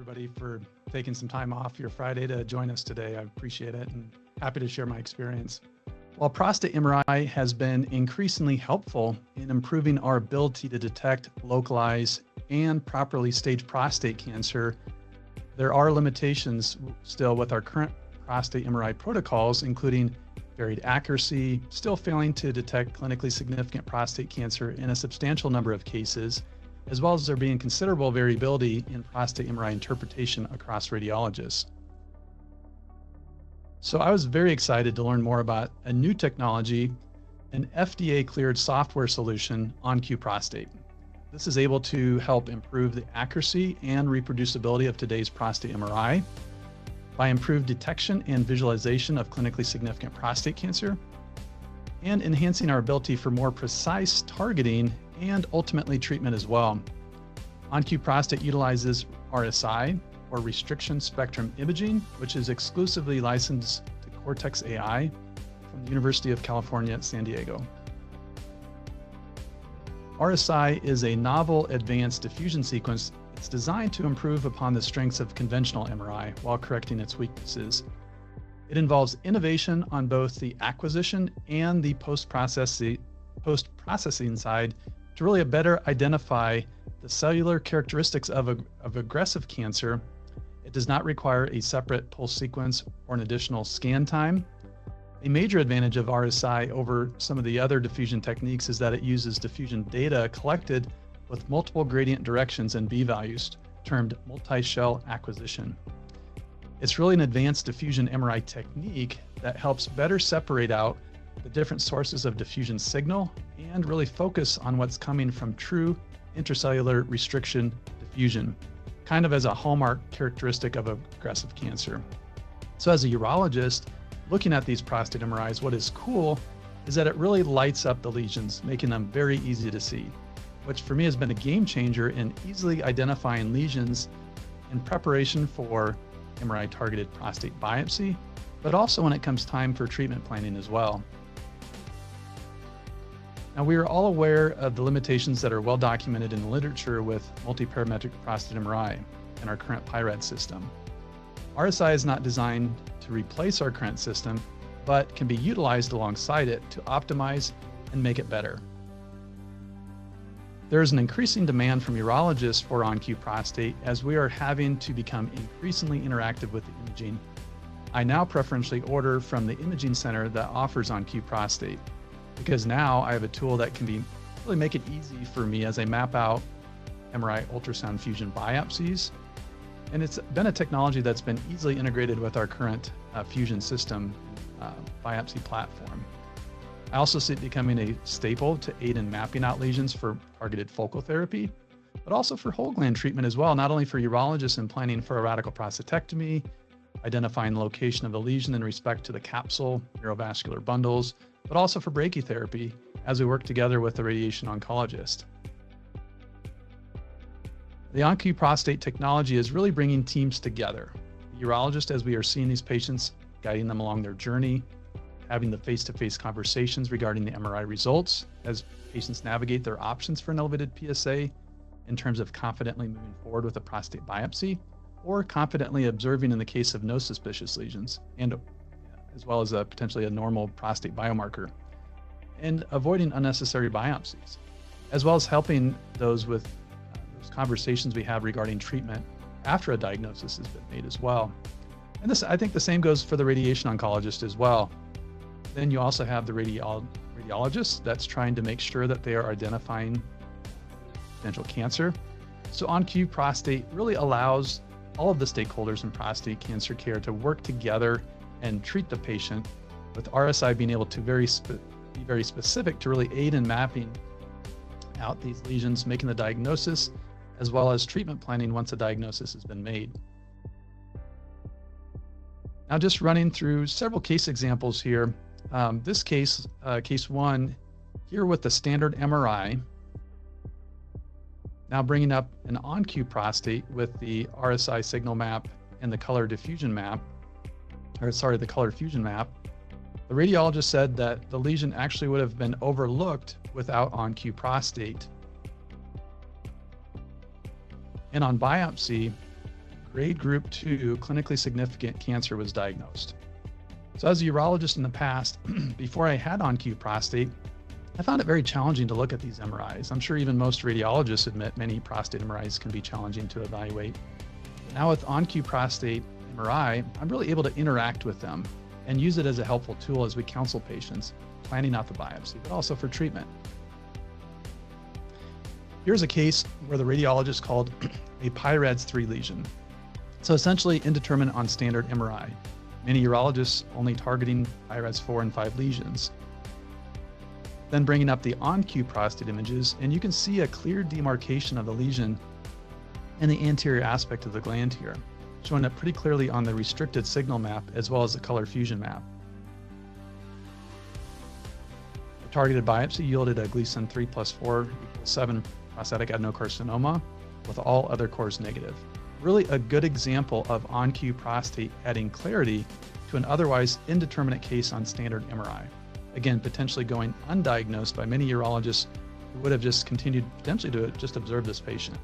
everybody, for taking some time off your Friday to join us today. I appreciate it and happy to share my experience. While prostate MRI has been increasingly helpful in improving our ability to detect, localize, and properly stage prostate cancer, there are limitations still with our current prostate MRI protocols, including varied accuracy, still failing to detect clinically significant prostate cancer in a substantial number of cases, as well as there being considerable variability in prostate MRI interpretation across radiologists. So I was very excited to learn more about a new technology, an FDA-cleared software solution, OnQ Prostate. This is able to help improve the accuracy and reproducibility of today's prostate MRI by improved detection and visualization of clinically significant prostate cancer, and enhancing our ability for more precise targeting and ultimately treatment as well. OnQ Prostate utilizes RSI, or restriction spectrum imaging, which is exclusively licensed to Cortex AI from the University of California, San Diego. RSI is a novel advanced diffusion sequence. It's designed to improve upon the strengths of conventional MRI while correcting its weaknesses. It involves innovation on both the acquisition and the post-processing side to really better identify the cellular characteristics of aggressive cancer. It does not require a separate pulse sequence or an additional scan time. A major advantage of RSI over some of the other diffusion techniques is that it uses diffusion data collected with multiple gradient directions and b-values, termed multi-shell acquisition. It's really an advanced diffusion MRI technique that helps better separate out the different sources of diffusion signal and really focus on what's coming from true intracellular restriction diffusion, kind of as a hallmark characteristic of aggressive cancer. So as a urologist, looking at these prostate MRIs, what is cool is that it really lights up the lesions, making them very easy to see, which for me has been a game changer in easily identifying lesions in preparation for MRI targeted prostate biopsy, but also when it comes time for treatment planning as well. Now, we are all aware of the limitations that are well documented in the literature with multiparametric prostate MRI and our current PIRAD system. RSI is not designed to replace our current system, but can be utilized alongside it to optimize and make it better. There is an increasing demand from urologists for OnQ Prostate as we are having to become increasingly interactive with the imaging. I now preferentially order from the imaging center that offers OnQ Prostate, because now I have a tool that can really make it easy for me as I map out MRI ultrasound fusion biopsies. And it's been a technology that's been easily integrated with our current fusion system biopsy platform. I also see it becoming a staple to aid in mapping out lesions for targeted focal therapy, but also for whole gland treatment as well, not only for urologists in planning for a radical prostatectomy, identifying the location of the lesion in respect to the capsule, neurovascular bundles, but also for brachytherapy as we work together with the radiation oncologist. The OnQ Prostate technology is really bringing teams together. The urologist, as we are seeing these patients, guiding them along their journey, having the face-to-face conversations regarding the MRI results as patients navigate their options for an elevated PSA in terms of confidently moving forward with a prostate biopsy or confidently observing in the case of no suspicious lesions, and as well as potentially a normal prostate biomarker, and avoiding unnecessary biopsies, as well as helping those with those conversations we have regarding treatment after a diagnosis has been made as well. And this, I think the same goes for the radiation oncologist as well. Then you also have the radiologist that's trying to make sure that they are identifying potential cancer. So OnQ Prostate really allows all of the stakeholders in prostate cancer care to work together and treat the patient, with RSI being able to be very specific to really aid in mapping out these lesions, making the diagnosis, as well as treatment planning once a diagnosis has been made. Now, just running through several case examples here. This case, case one, here with the standard MRI. Now bringing up an OnQ Prostate with the RSI signal map and the color diffusion map, the color fusion map. The radiologist said that the lesion actually would have been overlooked without OnQ Prostate. And on biopsy, grade group 2 clinically significant cancer was diagnosed. So as a urologist in the past, before I had OnQ Prostate, I found it very challenging to look at these MRIs. I'm sure even most radiologists admit many prostate MRIs can be challenging to evaluate. But now with OnQ Prostate MRI, I'm really able to interact with them and use it as a helpful tool as we counsel patients, planning out the biopsy, but also for treatment. Here's a case where the radiologist called a PIRADS 3 lesion. So essentially indeterminate on standard MRI. Many urologists only targeting PIRADS 4 and 5 lesions. Then bringing up the OnQ prostate images, and you can see a clear demarcation of the lesion in the anterior aspect of the gland here, showing up pretty clearly on the restricted signal map as well as the color fusion map. The targeted biopsy yielded a Gleason 3+4 = 7 prostatic adenocarcinoma with all other cores negative. Really a good example of OnQ Prostate adding clarity to an otherwise indeterminate case on standard MRI. Again, potentially going undiagnosed by many urologists who would have just continued potentially to just observe this patient.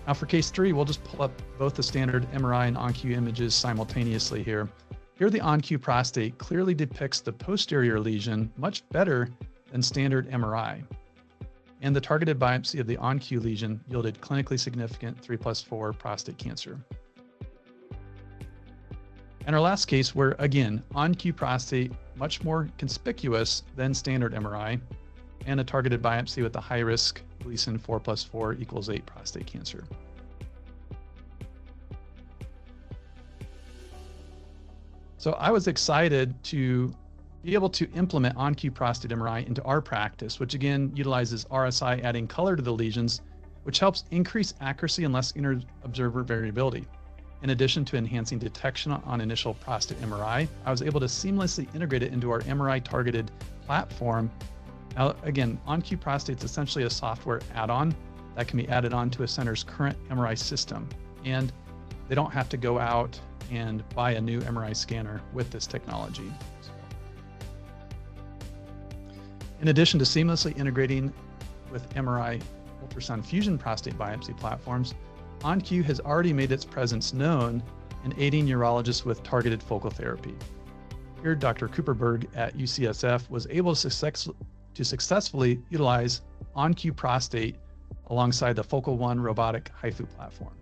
Now for case 3, we'll just pull up both the standard MRI and OnQ images simultaneously here. Here the OnQ Prostate clearly depicts the posterior lesion much better than standard MRI. And the targeted biopsy of the OnQ lesion yielded clinically significant 3+4 prostate cancer. And our last case where, again, OnQ Prostate much more conspicuous than standard MRI, and a targeted biopsy with a high-risk Gleason 4+4 = 8 prostate cancer. So I was excited to be able to implement OnQ Prostate MRI into our practice, which again utilizes RSI adding color to the lesions, which helps increase accuracy and less inter-observer variability. In addition to enhancing detection on initial prostate MRI, I was able to seamlessly integrate it into our MRI targeted platform. Now, again, OnQ Prostate is essentially a software add-on that can be added on to a center's current MRI system, and they don't have to go out and buy a new MRI scanner with this technology. In addition to seamlessly integrating with MRI ultrasound fusion prostate biopsy platforms, OnQ has already made its presence known in aiding urologists with targeted focal therapy. Here, Dr. Cooperberg at UCSF was able to successfully utilize OnQ Prostate alongside the Focal One robotic HIFU platform.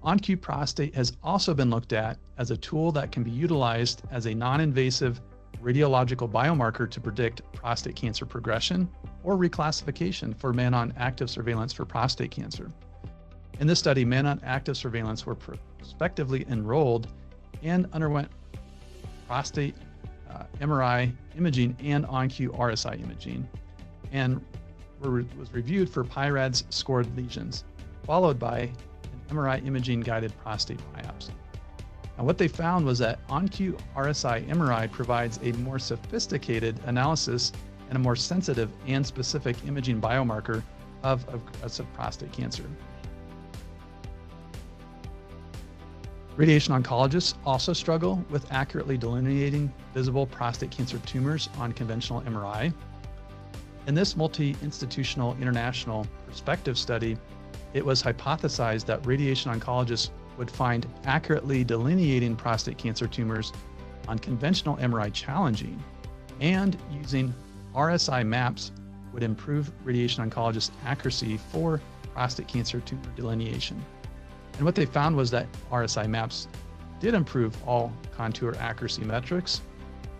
OnQ Prostate has also been looked at as a tool that can be utilized as a non-invasive radiological biomarker to predict prostate cancer progression or reclassification for men on active surveillance for prostate cancer. In this study, men on active surveillance were prospectively enrolled and underwent prostate MRI imaging and OnQ RSI imaging, and was reviewed for PIRADS scored lesions, followed by an MRI imaging guided prostate biopsy. And what they found was that OnQ RSI MRI provides a more sophisticated analysis and a more sensitive and specific imaging biomarker of aggressive prostate cancer. Radiation oncologists also struggle with accurately delineating visible prostate cancer tumors on conventional MRI. In this multi-institutional international prospective study, it was hypothesized that radiation oncologists would find accurately delineating prostate cancer tumors on conventional MRI challenging, and using RSI maps would improve radiation oncologists' accuracy for prostate cancer tumor delineation. And what they found was that RSI maps did improve all contour accuracy metrics,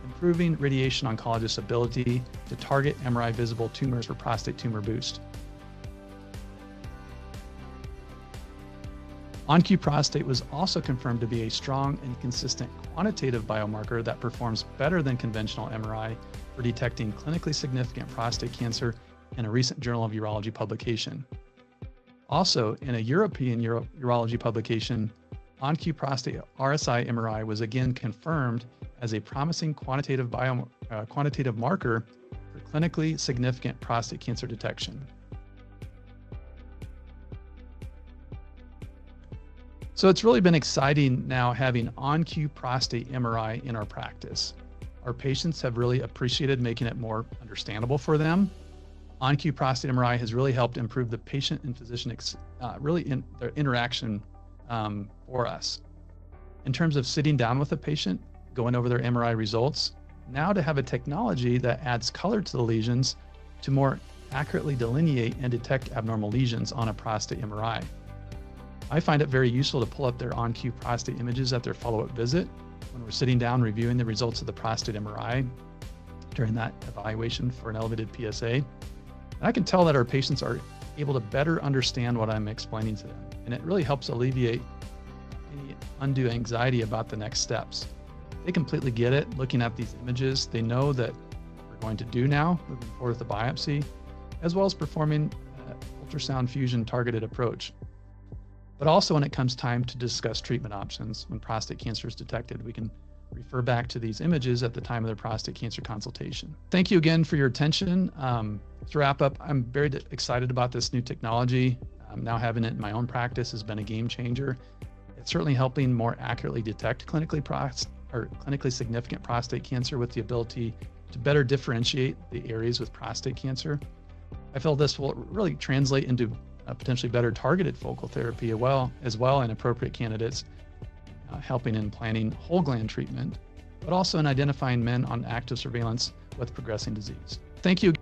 improving radiation oncologists' ability to target MRI visible tumors for prostate tumor boost. OnQ Prostate was also confirmed to be a strong and consistent quantitative biomarker that performs better than conventional MRI for detecting clinically significant prostate cancer in a recent Journal of Urology publication. Also, in a European urology publication, OnQ Prostate RSI MRI was again confirmed as a promising quantitative marker for clinically significant prostate cancer detection. So it's really been exciting now having OnQ Prostate MRI in our practice. Our patients have really appreciated making it more understandable for them. OnQ Prostate MRI has really helped improve the patient and physician their interaction for us. In terms of sitting down with a patient, going over their MRI results, now to have a technology that adds color to the lesions to more accurately delineate and detect abnormal lesions on a prostate MRI. I find it very useful to pull up their OnQ prostate images at their follow-up visit when we're sitting down reviewing the results of the prostate MRI during that evaluation for an elevated PSA. And I can tell that our patients are able to better understand what I'm explaining to them, and it really helps alleviate any undue anxiety about the next steps. They completely get it looking at these images. They know that we're going to do now, moving forward with the biopsy, as well as performing ultrasound fusion targeted approach. But also when it comes time to discuss treatment options, when prostate cancer is detected, we can refer back to these images at the time of their prostate cancer consultation. Thank you again for your attention. To wrap up, I'm very excited about this new technology. Now having it in my own practice has been a game changer. It's certainly helping more accurately detect clinically significant prostate cancer with the ability to better differentiate the areas with prostate cancer. I feel this will really translate into potentially better targeted focal therapy as well in appropriate candidates, helping in planning whole gland treatment, but also in identifying men on active surveillance with progressing disease. Thank you.